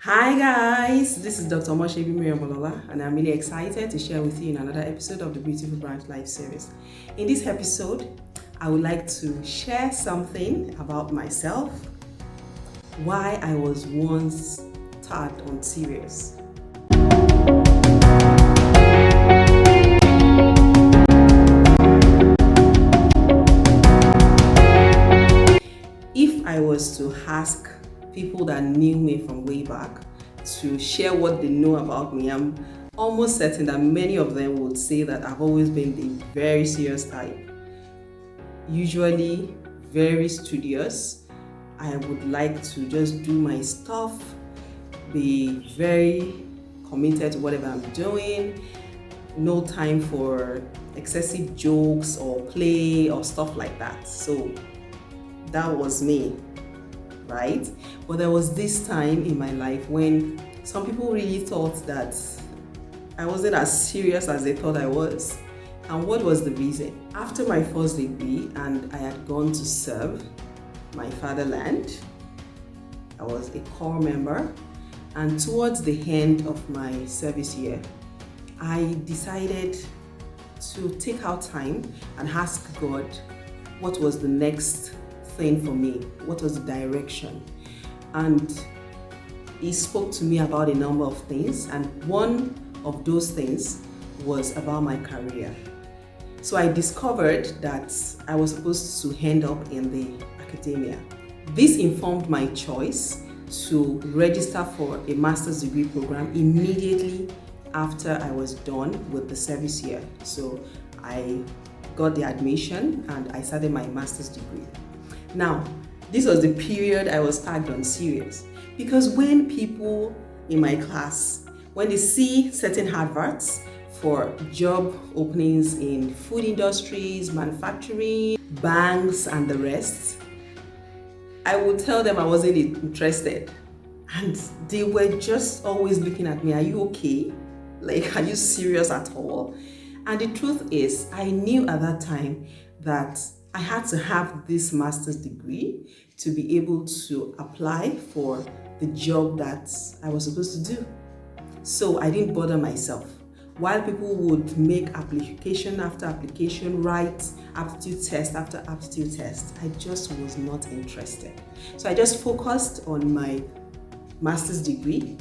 Hi guys, this is Dr. Moshebi Miriamolola and I'm really excited to share with you in another episode of the Beautiful Branch Life series. In this episode, I would like to share something about myself, why I was once tagged Unserious. If I was to ask people that knew me from way back to share what they know about me, I'm almost certain that many of them would say that I've always been the very serious type. Usually very studious. I would like to just do my stuff, be very committed to whatever I'm doing, no time for excessive jokes or play or stuff like that. So that was me, right? But there was this time in my life when some people really thought that I wasn't as serious as they thought I was. And what was the reason? After my first degree and I had gone to serve my fatherland, I was a corps member, and towards the end of my service year, I decided to take out time and ask God what was the next thing for me, what was the direction. And He spoke to me about a number of things, and one of those things was about my career. So I discovered that I was supposed to end up in the academia. This informed my choice to register for a master's degree program immediately after I was done with the service year. So I got the admission and I started my master's degree. Now, this was the period I was tagged Unserious, because when people in my class, when they see certain adverts for job openings in food industries, manufacturing, banks, and the rest, I would tell them I wasn't interested. And they were just always looking at me, are you okay? Like, are you serious at all? And the truth is, I knew at that time that I had to have this master's degree to be able to apply for the job that I was supposed to do. So I didn't bother myself. While people would make application after application, write aptitude test after aptitude test, I just was not interested. So I just focused on my master's degree.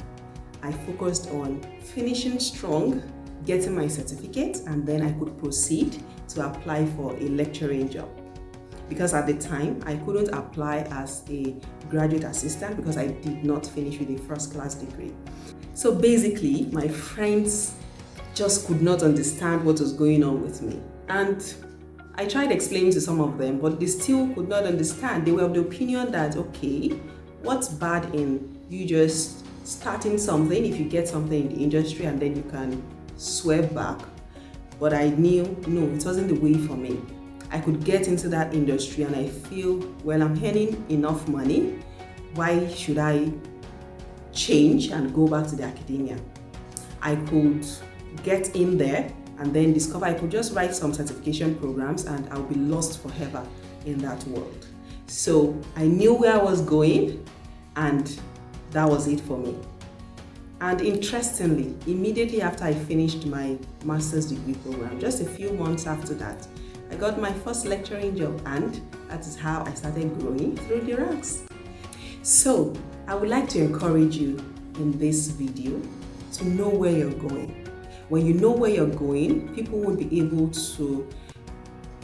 I focused on finishing strong, getting my certificate, and then I could proceed to apply for a lecturing job. Because at the time, I couldn't apply as a graduate assistant because I did not finish with a first-class degree. So basically, my friends just could not understand what was going on with me. And I tried explaining to some of them, but they still could not understand. They were of the opinion that, okay, what's bad in you just starting something if you get something in the industry and then you can swerve back? But I knew, no, it wasn't the way for me. I could get into that industry and I feel, well, I'm earning enough money. Why should I change and go back to the academia? I could get in there and then discover I could just write some certification programs and I'll be lost forever in that world. So I knew where I was going and that was it for me. And interestingly, immediately after I finished my master's degree program, just a few months after that, I got my first lecturing job, and that is how I started growing through the ranks. So I would like to encourage you in this video to know where you're going. When you know where you're going, people won't be able to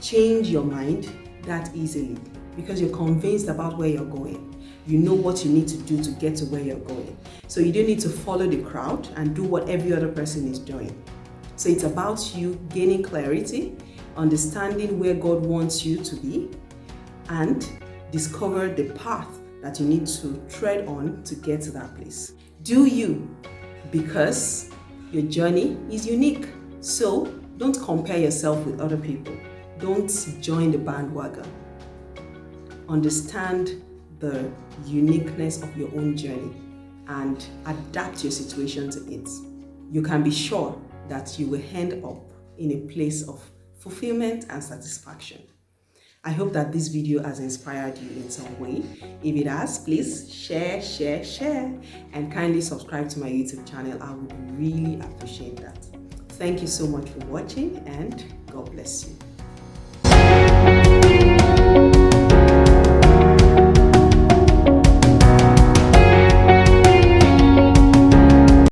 change your mind that easily because you're convinced about where you're going. You know what you need to do to get to where you're going. So you don't need to follow the crowd and do what every other person is doing. So it's about you gaining clarity, understanding where God wants you to be, and discover the path that you need to tread on to get to that place. Do you, because your journey is unique. So don't compare yourself with other people. Don't join the bandwagon. Understand the uniqueness of your own journey and adapt your situation to it. You can be sure that you will end up in a place of fulfillment and satisfaction. I hope that this video has inspired you in some way. If it has, please share, and kindly subscribe to my YouTube channel. I would really appreciate that. Thank you so much for watching, and God bless you.